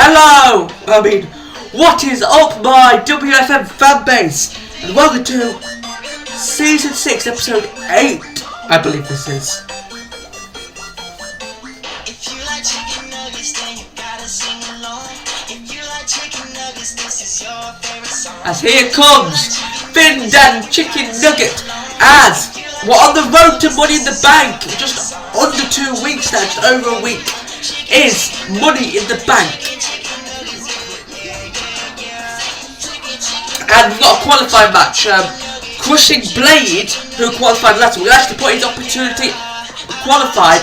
Hello! What is up, my WFM fanbase? And welcome to Season 6, Episode 8, I believe this is. If you like chicken nuggets, then you gotta sing along. If you like chicken nuggets, this is your favorite song. As here comes Finn Dan Chicken Nugget as we're on the road to Money in the Bank. Just under 2 weeks now, just over a week, is Money in the Bank. And we've got a qualifying match. Crushing Blade, who qualified last week, will actually put his opportunity to qualify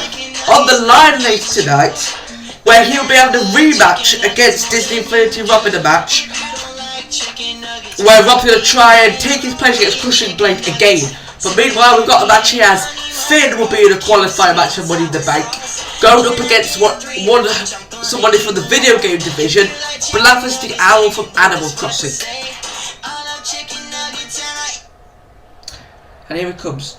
on the line later tonight, where he'll be having a rematch against Disney Infinity Rob in a match, where Rob's going to try and take his place against Crushing Blade again. But meanwhile, we've got a match here as Finn will be in a qualifying match for Money in the Bank, going up against somebody from the video game division, Qualifers the Owl from Animal Crossing. And here it comes.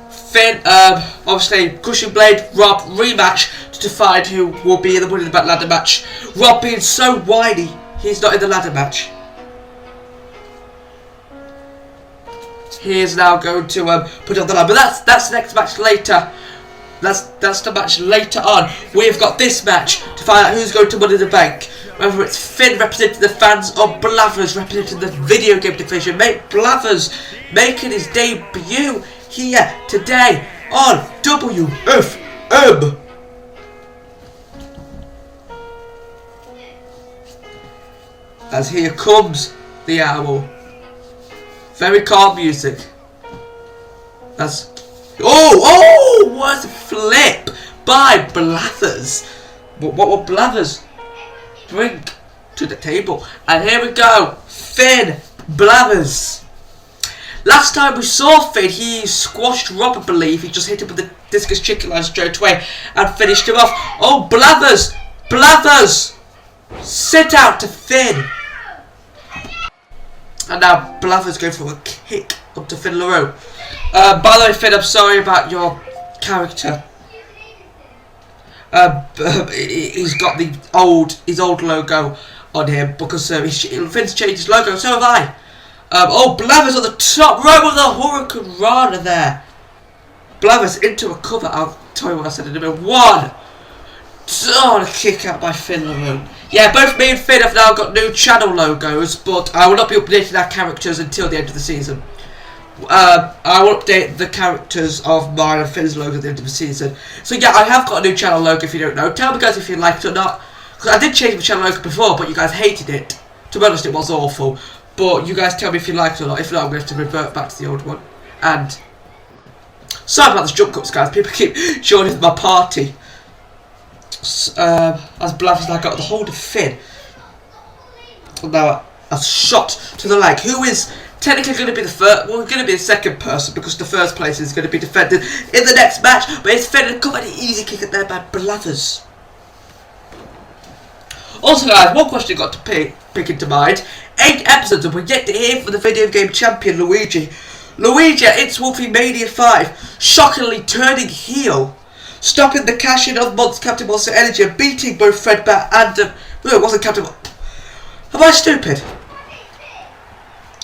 Finn, obviously, Crushing Blade, Rob, rematch to decide who will be in the Money in the Bank ladder match. Rob being so whiny, he's not in the ladder match. He is now going to put it on the line, but that's the next match later. That's the match later on. We've got this match to find out who's going to Money in the Bank. Whether it's Finn representing the fans or Qualifers representing the video game division. Qualifers making his debut here today on WFM. As here comes the owl. Very calm music. That's what a flip by Qualifers. What will Qualifers bring to the table? And here we go, Finn Qualifers. Last time we saw Finn, he squashed Rob, I believe. He just hit him with the discus chicken line straight away and finished him off. Oh, Qualifers, sit out to Finn. And now Qualifers going for a kick up to Finn LaRue. By the way, Finn, I'm sorry about your character. He's got his old logo on him because Finn's changed his logo. So have I. Qualifers on the top row with the Hurricane Rana there. Qualifers into a cover. I'll tell you what I said in a minute. One. A kick out by Finn LaRue. Yeah, both me and Finn have now got new channel logos, but I will not be updating our characters until the end of the season. I will update the characters of mine and Finn's logo at the end of the season. So yeah, I have got a new channel logo if you don't know. Tell me guys if you liked it or not. Because I did change my channel logo before, but you guys hated it. To be honest, it was awful. But you guys tell me if you liked it or not. If not, I'm going to have to revert back to the old one. And sorry about the jump cuts, guys. People keep joining my party. As Qualifers now got the hold of Finn. Now a shot to the leg. Who is technically going to be the first? Well, going to be the second person because the first place is going to be defended in the next match. But it's Finn and come an easy kick at there by Qualifers. Also, guys, one question got to pick into mind. 8 episodes and we're yet to hear from the video game champion Luigi. Luigi at It's Wolfie Mania 5 shockingly turning heel, stopping the cash-in of Captain Monster Energy and beating both Fredbear and... no, it wasn't Captain... Am I stupid?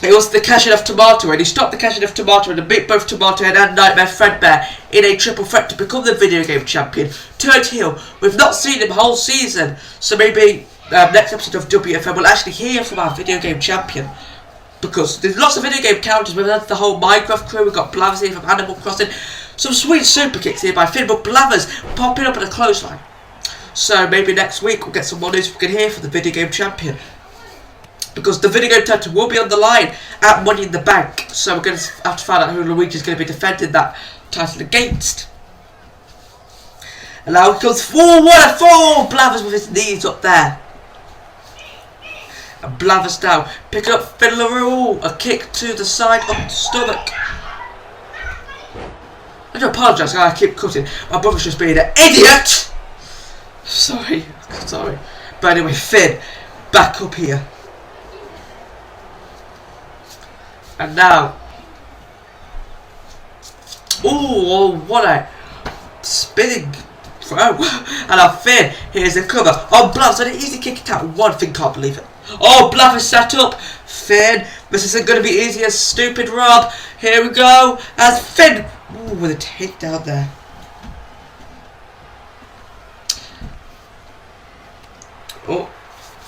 It was the cash-in of Tomato, and he stopped the cash-in of Tomato and beat both Tomato Head and Nightmare Fredbear in a triple threat to become the video game champion. Turned heel. We've not seen him whole season, so maybe next episode of WFM we'll actually hear from our video game champion. Because there's lots of video game characters, whether that's the whole Minecraft crew, we've got Qualifers here from Animal Crossing. Some sweet super kicks here by Finn, but Qualifers popping up at a clothesline. So maybe next week we'll get some more news we can hear from the video game champion. Because the video game title will be on the line at Money in the Bank. So we're going to have to find out who Luigi's going to be defending that title against. And now he comes forward, Qualifers with his knees up there. And Qualifers now picking up Finn LaRue, a kick to the side of the stomach. I do apologise, I keep cutting. My brother's just being an idiot. Sorry. But anyway, Finn back up here. And now, what a spinning throw. And now Finn, here's the cover. Oh, Blavers, an easy kick it out. One thing, can't believe it. Oh, Blavers set up. Finn, this isn't going to be easy as stupid Rob. Here we go. As Finn, ooh, with a takedown there. Oh,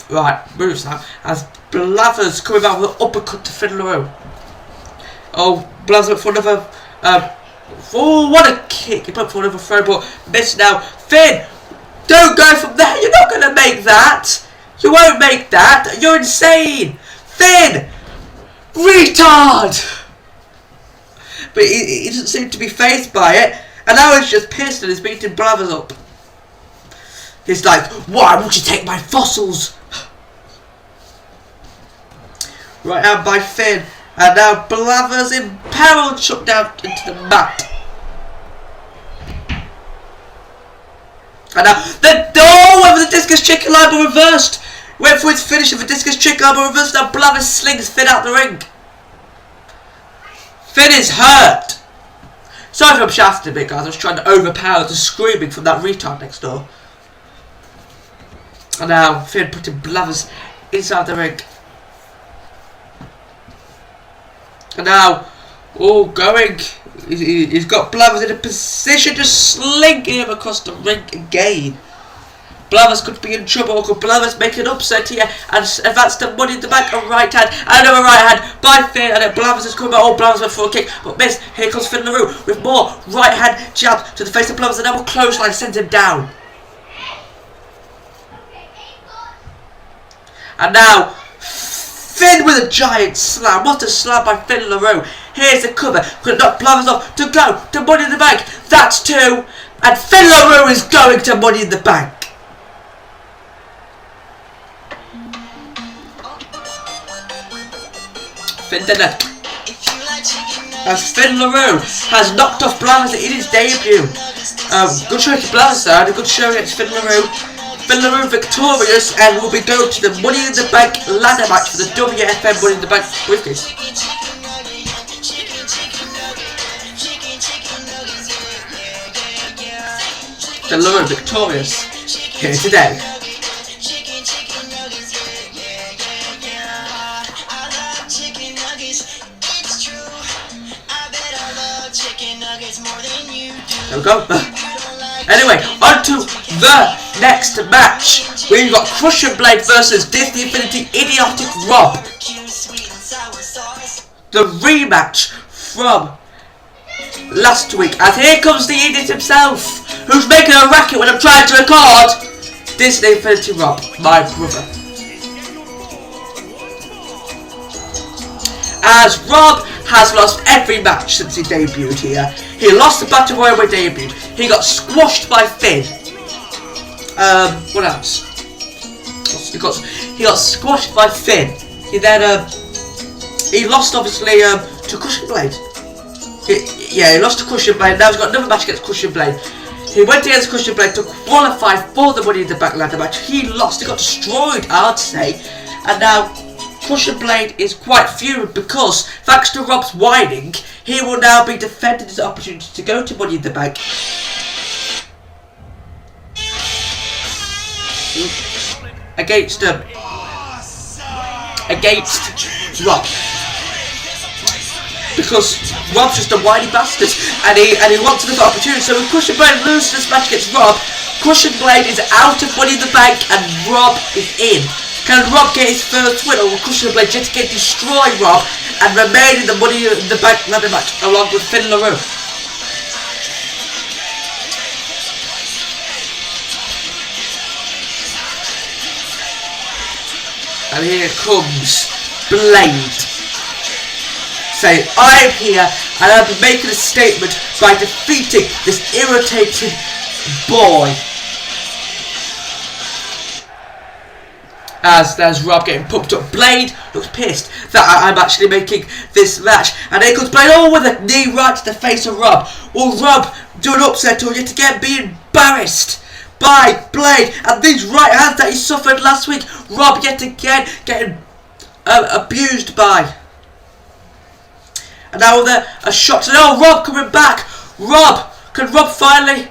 right, moves now. As Blavers coming back with an uppercut to Finn LaRue. Oh, Blavers went for another. Oh, what a kick! He put for another throw, but missed now. Finn, don't go from there. You're not going to make that. You won't make that. You're insane. Finn, retard. But he doesn't seem to be fazed by it. And now he's just pissed and he's beating Blavers up. He's like, why won't you take my fossils? Right out by Finn. And now Blavers in peril, chucked down into the mat. And now went for the discus chicken line but reversed. Went for his finish of the discus chicken line but reversed. Now Blavers slings Finn out the ring. Finn is hurt. Sorry if I'm shafting a bit, guys. I was trying to overpower the screaming from that retard next door. And now Finn putting Blavers inside the ring. And now, oh, going. He's got Blavers in a position to sling him across the ring again. Blavers could be in trouble, or could Blavers make an upset here and advance the money in the bank? A right hand, and another right hand by Finn, and then Blavers has come out. Oh, Blavers went for a kick, but missed. Here comes Finn LaRue with more right hand jab to the face of Blavers, and now a clothesline sends him down. And now, Finn with a giant slam. What a slam by Finn LaRue. Here's the cover. Could knock Blavers off to go to Money in the Bank. That's two. And Finn LaRue is going to Money in the Bank. Finn did it. As Finn LaRue has knocked off Blavers in his debut. Good show against Blavers there. A good show against Finn LaRue. Finn LaRue victorious and will be going to the Money in the Bank ladder match for the WFM Money in the Bank briefcase. Finn LaRue victorious here today. There we go. Anyway, on to the next match. We've got Crushing Blade versus Disney Infinity Idiotic Rob. The rematch from last week. And here comes the idiot himself, who's making a racket when I'm trying to record. Disney Infinity Rob, my brother. As Rob has lost every match since he debuted here. He lost the Battle Royale when he debuted. He got squashed by Finn. What else? He got squashed by Finn. He then he lost obviously to Crushing Blade. He lost to Crushing Blade. Now he's got another match against Crushing Blade. He went against Crushing Blade to qualify for the Money in the Bank ladder match. He lost. He got destroyed, I'd say. And now Crushing Blade is quite furious because, thanks to Rob's whining, he will now be defending his opportunity to go to Money in the Bank. Against Rob. Because Rob's just a whiny bastard and he wants another opportunity. So if Crushing Blade loses this match against Rob, Crushing Blade is out of Money in the Bank and Rob is in. Can Rob get his first win, or will Crushing Blade just get destroy Rob and remain in the Money in the Bank ladder match along with Finn LaRue? And here comes Blade, saying, I'm here and I'll be making a statement by defeating this irritating boy. As there's Rob getting pumped up. Blade looks pissed that I'm actually making this match. And here comes Blade, with a knee right to the face of Rob. Will Rob do an upset or yet again be embarrassed by Blade? And these right hands that he suffered last week, Rob yet again getting abused by. And now with a shot to Rob coming back. Can Rob finally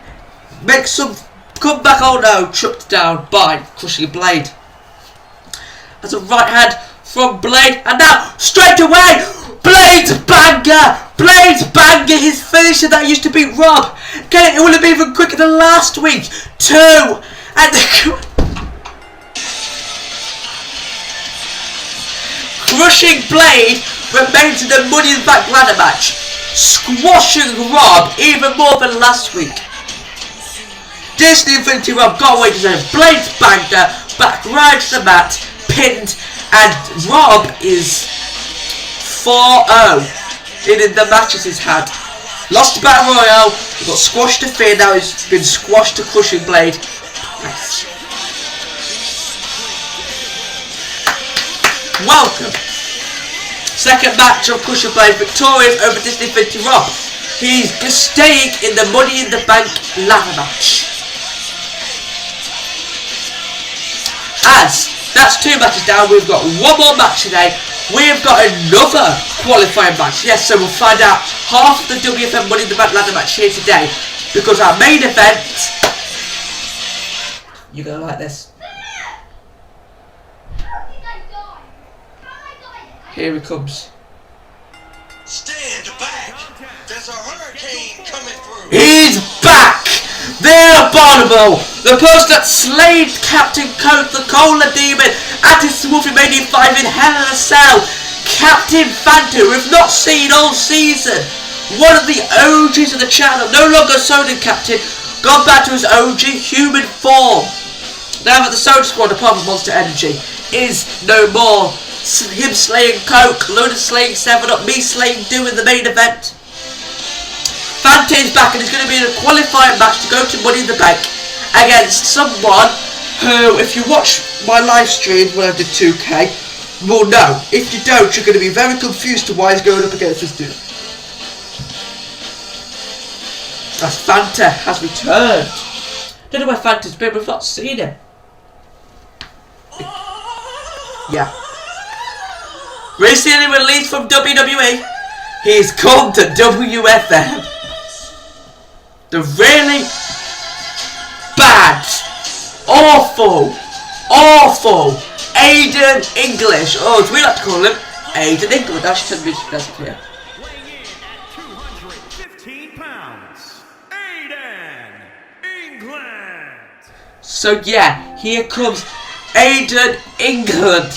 make some Come back, oh no, tripped down by Crushing Blade. That's a right hand from Blade, and now straight away, Blade's banger! Blade's banger, his finisher that used to beat Rob. Get it? It would have been even quicker than last week. 2, and Crushing Blade remains in the Money in the Bank ladder match, squashing Rob even more than last week. Disney Infinity Rob got away to say Blade's banger, back right to the mat, pinned, and Rob is 4-0 in the matches he's had. Lost to Battle Royale, he got squashed to Fear, now he's been squashed to Crushing Blade. Nice. Welcome. Second match of Crushing Blade, victorious over Disney Infinity Rob. He's staying in the Money in the Bank ladder match. As that's 2 matches down, we've got one more match today. We've got another qualifying match. Yes, so we'll find out half of the WFM Money in the Bank ladder match here today, because our main event. You're gonna like this. Here he comes. Stand back. There's a hurricane coming through. He's back! The Abominable! The person that slayed Captain Coke, the Cola Demon, at his WrestleMania 5 in Hell in a Cell. Captain Fanta, who we've not seen all season. One of the OGs of the channel. No longer Soda Captain. Gone back to his OG human form. Now that the Soda Squad, apart from Monster Energy, is no more. Him slaying Coke, Luna slaying 7-Up, me slaying Do in the main event. Fanta is back and it's going to be in a qualifying match to go to Money in the Bank against someone who, if you watch my live stream when I did 2K, will know. If you don't, you're going to be very confused to why he's going up against this dude. As Fanta has returned. Don't know where Fanta's been, we've not seen him. Yeah. Recently released from WWE, he's come to WFM. The really bad, awful Aiden English. Oh, do we like to call him Aiden English? That's just me here. Weighing in at 215 pounds, Aiden England. So yeah, here comes Aiden England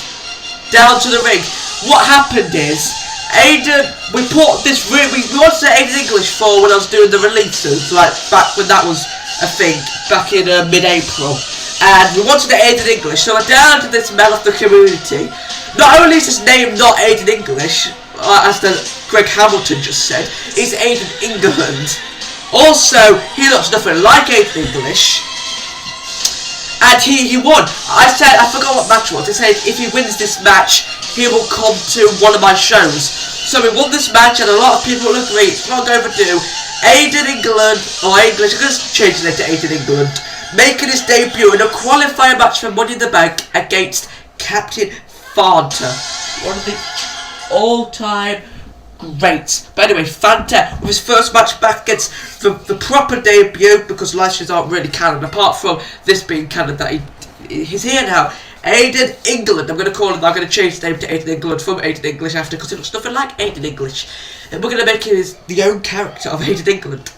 down to the ring. What happened is, Aiden, we put this we wanted to Aiden English for when I was doing the releases, like back when that was a thing, back in mid-April, and we wanted to Aiden English, so I downloaded this mail off the community. Not only is his name not Aiden English, as the Greg Hamilton just said, it's Aiden England. Also, he looks nothing like Aiden English. And he won. I forgot what match it was. They said if he wins this match, he will come to one of my shows. So he won this match, and a lot of people will agree it's long overdue. Aiden England, or English, I'm going to change the name to Aiden England, making his debut in a qualifying match for Money in the Bank against Captain Fanta. One of the all-time greats. But anyway, Fanta with his first match back against the proper debut, because live streams aren't really canon, apart from this being canon that he's here now. Aiden England, I'm going to call him, I'm going to change his name to Aiden England from Aiden English after, because he looks nothing like Aiden English. And we're going to make him the own character of Aiden England.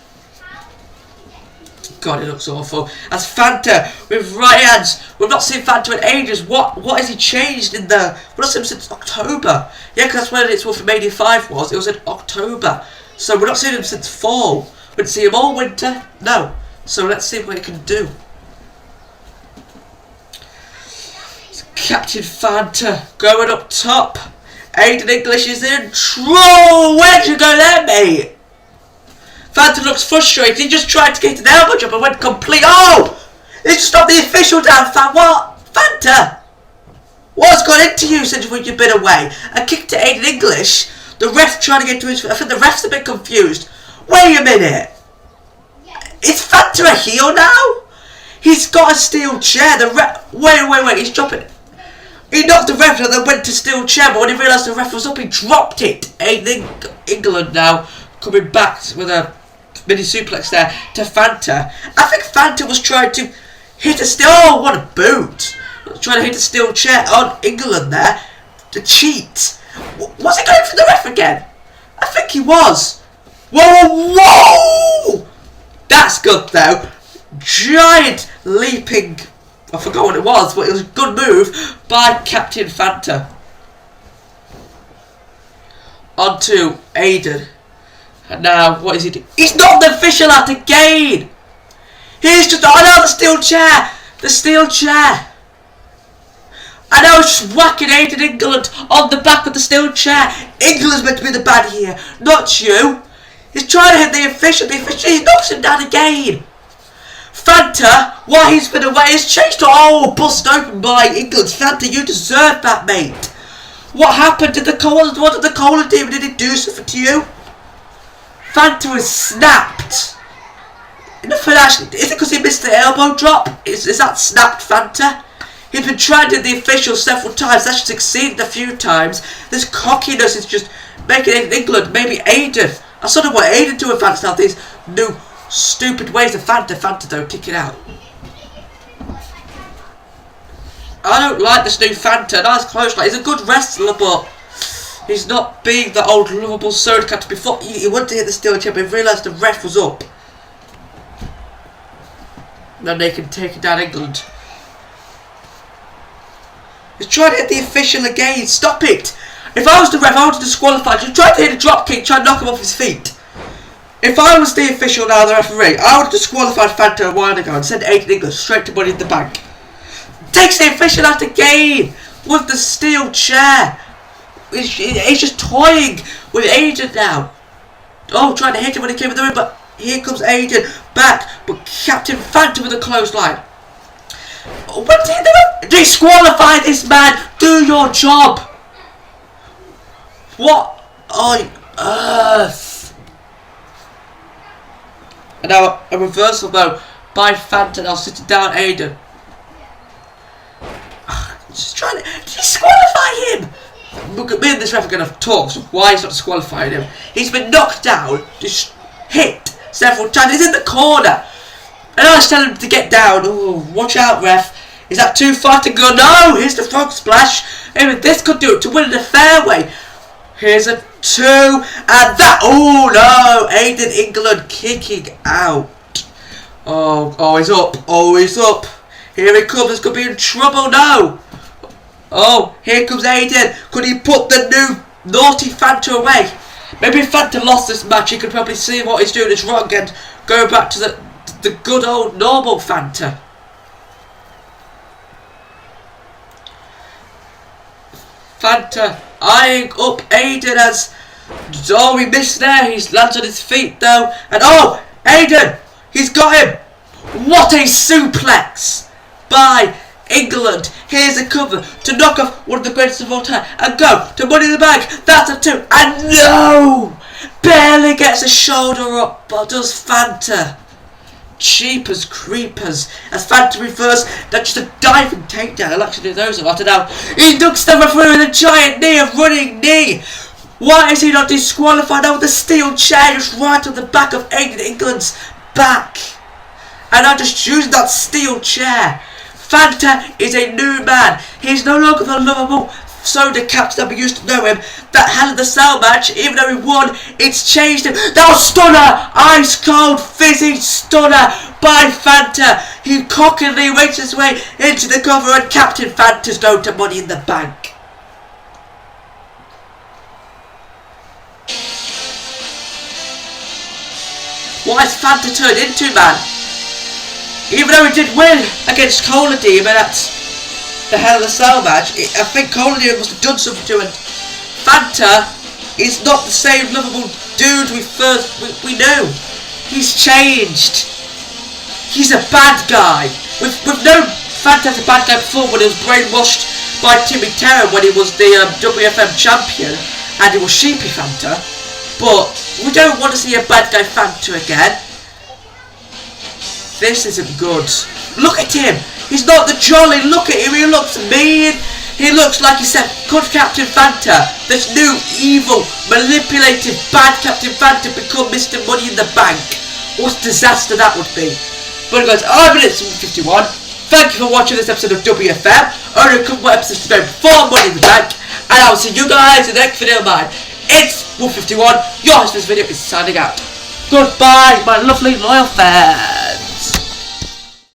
God, it looks awful. As Fanta with right hands. We've not seen Fanta in ages. What has he changed in the... We've not seen him since October. Yeah, because that's when it's WrestleMania 5 was. It was in October. So we're not seeing him since fall. We didn't see him all winter. No. So let's see what he can do. Captain Fanta going up top. Aiden English is in trouble. Where'd you go there, mate? Fanta looks frustrated. He just tried to get an elbow drop and went complete. Oh! He just stopped the official down. What? Fanta? What's got into you since you've been away? And kicked to Aiden English. The ref trying to get to his... I think the ref's a bit confused. Wait a minute. Is Fanta a heel now? He's got a steel chair. The ref... Wait. He's dropping it. He knocked the ref and then went to steel chair, but when he realised the ref was up, he dropped it. Aiden England now coming back with a mini suplex there to Fanta. I think Fanta was trying to hit a steel... Oh, what a boot. Trying to hit a steel chair on England there to cheat. Was he going for the ref again? I think he was. Whoa, whoa! That's good though. Giant leaping... I forgot what it was, but it was a good move by Captain Fanta. On to Aiden. And now, what is he doing? He's not the official out again! He's just... Oh no, the steel chair! The steel chair! I know, it's just whacking Aiden England on the back of the steel chair. England's meant to be the bad here, not you. He's trying to hit the official. The official, he knocks him down again. Fanta, while he's been away, has changed to... Oh, busted open by England. Fanta, you deserve that, mate. What happened? What did the Cola do? Did it do something to you? Fanta was snapped. Nothing actually. Is it because he missed the elbow drop? Is that snapped Fanta? He's been trying to do the official several times. That's succeeded a few times. This cockiness is just making it England. Maybe Aiden. I sort of want Aiden to advance now. These new stupid ways of Fanta though, kick it out. I don't like this new Fanta. Nice close line. He's a good wrestler, but he's not being the old lovable soda captain. Before he wanted to hit the steel chair, but he realised the ref was up. Then they can take it down England. He's trying to hit the official again. Stop it! If I was the ref, I would disqualify. He's trying to hit a drop kick, trying to knock him off his feet. If I was the official now, the referee, I would have disqualified Fanta a while ago and sent Aiden England straight to Money in the Bank. Takes the official out again with the steel chair. He's just toying with Aiden now. Oh, trying to hit him when he came in the ring, but here comes Aiden back. But Captain Fanta with a clothesline. What did they disqualify this man? Do your job. What on earth? And now a reversal though by Fanta now sitting down Aiden. Just trying to disqualify him. Look, me and this ref are going to talk, so why he's not disqualifying him. He's been knocked down, just hit several times. He's in the corner. And I was telling him to get down. Oh, watch out, ref. Is that too far to go? No, here's the frog splash. Maybe this could do it to win in a fair way. Here's a 2. And that. Oh, no. Aiden England kicking out. Oh, he's up. Oh, he's up. Here he comes. He's going to be in trouble now. Oh, here comes Aiden. Could he put the new naughty Fanta away? Maybe if Fanta lost this match, he could probably see what he's doing is wrong and go back to the good old normal Fanta. Fanta eyeing up Aiden as... Oh, he missed there. He lands on his feet though. And oh, Aiden! He's got him! What a suplex by England. Here's a cover to knock off one of the greatest of all time and go to Money in the Bank. That's a 2. And no! Barely gets a shoulder up, but does Fanta. Cheap as creepers. As Fanta reverse, that's just a diving takedown. I'll actually do those a lot. And now he ducks the referee with a giant knee, a running knee. Why is he not disqualified? Now with the steel chair just right on the back of Aiden England's back. And I'm just using that steel chair. Fanta is a new man. He's no longer the lovable soda captain that we used to know him. That Hell in the Cell match, even though he won, it's changed him. That was stunner! Ice cold, fizzy stunner by Fanta. He cockily wakes his way into the cover and Captain Fanta's going to Money in the Bank. What has Fanta turned into, man? Even though he did win against Cola Demon at the Hell in the Cell match, I think Cola Demon must have done something to him. Fanta is not the same lovable dude we knew. He's changed. He's a bad guy. We've known Fanta as a bad guy before when he was brainwashed by Timmy Terror when he was the WFM champion and he was Sheepy Fanta. But we don't want to see a bad guy Fanta again. This isn't good. Look at him. He's not the jolly. Look at him. He looks mean. He looks like he said, could Captain Fanta, this new, evil, manipulative, bad Captain Fanta become Mr. Money in the Bank? what a disaster that would be. But guys, I've been at 151. Thank you for watching this episode of WFM. Only a couple more episodes to go before Money in the Bank. And I will see you guys in the next video of mine. It's 151. Your host for this video is signing out. Goodbye, my lovely loyal fans.